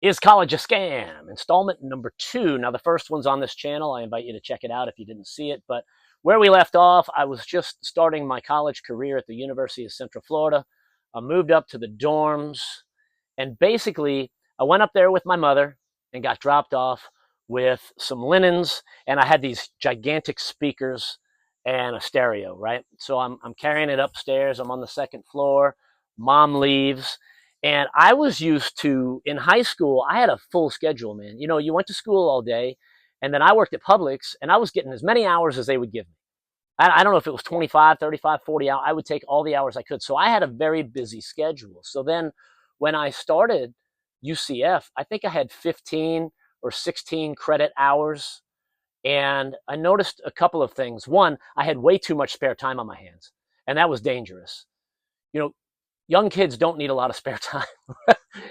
Is College a Scam? Installment number 2. Now, the first one's on this channel. I invite you to check it out if you didn't see it. But where we left off, I was just starting my college career at the University of Central Florida. I moved up to the dorms, and basically, I went up there with my mother and got dropped off with some linens, and I had these gigantic speakers and a stereo, right? So I'm carrying it upstairs. I'm on the second floor. Mom leaves. And I was used to, in high school, I had a full schedule, man. You know, you went to school all day, and then I worked at Publix, and I was getting as many hours as they would give me. I don't know if it was 25, 35, 40 hours. I would take all the hours I could. So I had a very busy schedule. So then when I started UCF, I think I had 15 or 16 credit hours. And I noticed a couple of things. One, I had way too much spare time on my hands, and that was dangerous. You know, young kids don't need a lot of spare time.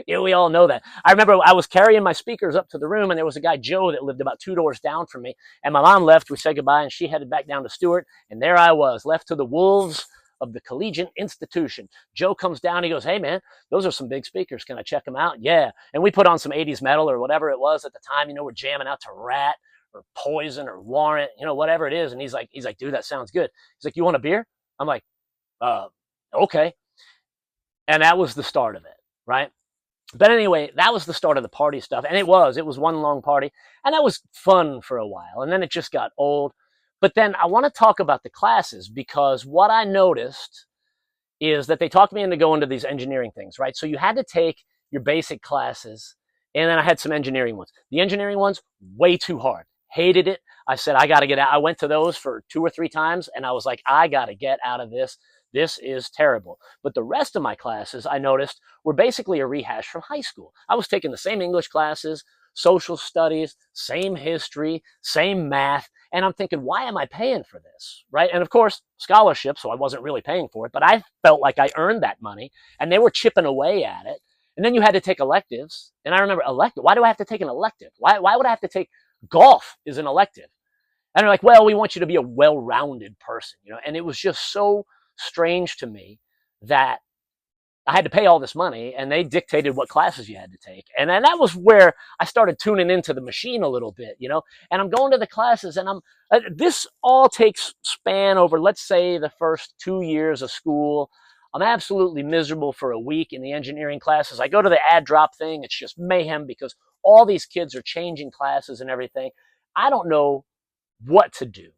We all know that. I remember I was carrying my speakers up to the room, and there was a guy, Joe, that lived about 2 doors down from me. And my mom left. We said goodbye, and she headed back down to Stewart. And there I was, left to the wolves of the collegiate institution. Joe comes down. He goes, "Hey, man, those are some big speakers. Can I check them out?" Yeah. And we put on some 80s metal or whatever it was at the time. You know, we're jamming out to Rat or Poison or Warrant, you know, whatever it is. And he's like, "Dude, that sounds good." He's like, "You want a beer?" I'm like, okay. And that was the start of it, right? But anyway, that was the start of the party stuff. And it was one long party. And that was fun for a while. And then it just got old. But then I want to talk about the classes, because what I noticed is that they talked me into going to these engineering things, right? So you had to take your basic classes. And then I had some engineering ones. The engineering ones, way too hard. Hated it. I said, I got to get out. I went to those for 2 or 3 times, and I was like, I got to get out of this. This is terrible. But the rest of my classes, I noticed, were basically a rehash from high school. I was taking the same English classes, social studies, same history, same math, and I'm thinking, why am I paying for this, right? And of course, scholarship, so I wasn't really paying for it, but I felt like I earned that money, and they were chipping away at it. And then you had to take electives, and I remember why do I have to take an elective? Why would I have to take golf is an elective? And they're like, well, we want you to be a well-rounded person, you know. And it was just so strange to me that I had to pay all this money, and they dictated what classes you had to take. And then that was where I started tuning into the machine a little bit, you know. And I'm going to the classes, and this all takes span over, let's say, the first 2 years of school. I'm absolutely miserable for a week in the engineering classes. I go to the add drop thing. It's just mayhem because all these kids are changing classes and everything. I don't know what to do.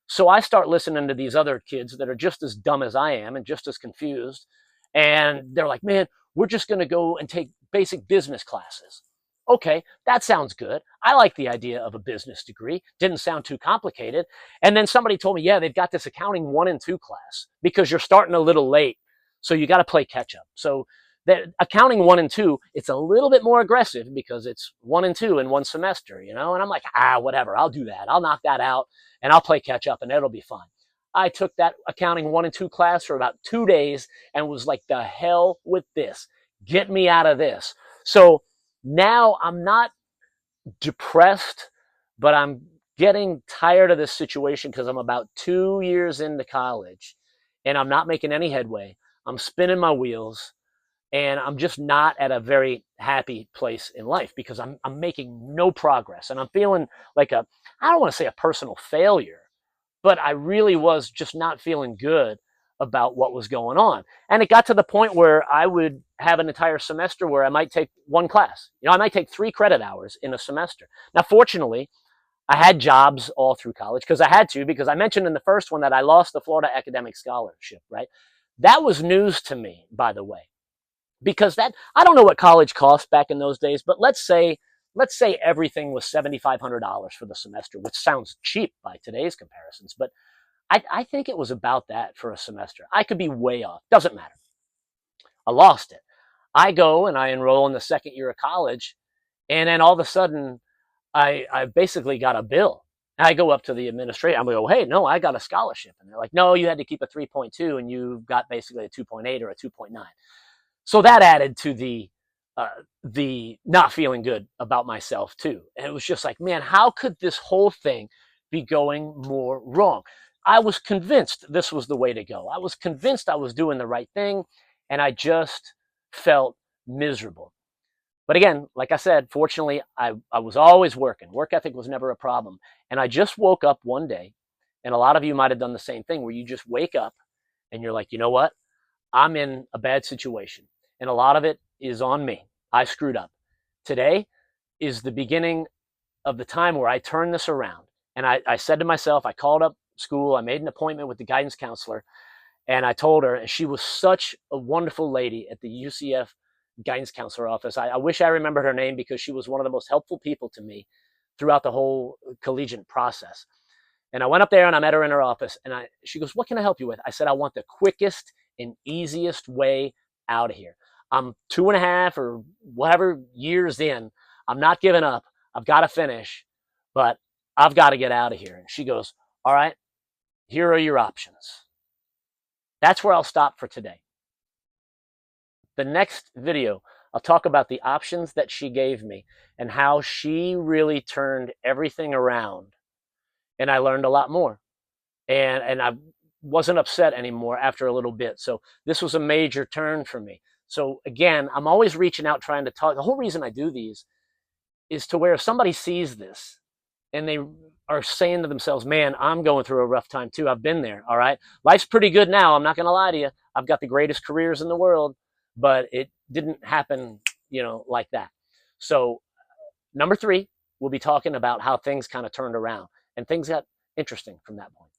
So I start listening to these other kids that are just as dumb as I am and just as confused. And they're like, man, we're just going to go and take basic business classes. Okay, that sounds good. I like the idea of a business degree. Didn't sound too complicated. And then somebody told me, yeah, they've got this accounting 1 and 2 class because you're starting a little late. So you got to play catch up. So that accounting 1 and 2, it's a little bit more aggressive because it's 1 and 2 in one semester, you know? And I'm like, whatever, I'll do that. I'll knock that out and I'll play catch up and it'll be fun. I took that accounting 1 and 2 class for about 2 days and was like, the hell with this. Get me out of this. So now I'm not depressed, but I'm getting tired of this situation because I'm about 2 years into college and I'm not making any headway. I'm spinning my wheels. And I'm just not at a very happy place in life because I'm making no progress. And I'm feeling like I don't want to say a personal failure, but I really was just not feeling good about what was going on. And it got to the point where I would have an entire semester where I might take 1 class. You know, I might take 3 credit hours in a semester. Now, fortunately, I had jobs all through college because I had to, because I mentioned in the first one that I lost the Florida Academic Scholarship, right? That was news to me, by the way. Because I don't know what college cost back in those days, but let's say everything was $7,500 for the semester, which sounds cheap by today's comparisons, but I think it was about that for a semester. I could be way off. Doesn't matter. I lost it. I go and I enroll in the second year of college, and then all of a sudden, I basically got a bill. And I go up to the administrator. I'm like, hey, no, I got a scholarship. And they're like, no, you had to keep a 3.2, and you got basically a 2.8 or a 2.9. So that added to the not feeling good about myself too. And it was just like, man, how could this whole thing be going more wrong? I was convinced this was the way to go. I was convinced I was doing the right thing, and I just felt miserable. But again, like I said, fortunately, I was always working. Work ethic was never a problem. And I just woke up one day, and a lot of you might have done the same thing, where you just wake up and you're like, you know what? I'm in a bad situation. And a lot of it is on me. I screwed up. Today is the beginning of the time where I turned this around. And I said to myself, I called up school, I made an appointment with the guidance counselor, and I told her, and she was such a wonderful lady at the UCF guidance counselor office. I wish I remembered her name, because she was one of the most helpful people to me throughout the whole collegiate process. And I went up there and I met her in her office, and she goes, "What can I help you with?" I said, "I want the quickest and easiest way out of here. I'm 2.5 or whatever years in. I'm not giving up. I've got to finish, but I've got to get out of here." And she goes, "All right, here are your options." That's where I'll stop for today. The next video, I'll talk about the options that she gave me and how she really turned everything around. And I learned a lot more. And I wasn't upset anymore after a little bit. So this was a major turn for me. So again, I'm always reaching out, trying to talk. The whole reason I do these is to where if somebody sees this and they are saying to themselves, "Man, I'm going through a rough time too. I've been there. All right. Life's pretty good now. I'm not going to lie to you. I've got the greatest careers in the world, but it didn't happen, like that." So number 3, we'll be talking about how things kind of turned around, and things got interesting from that point.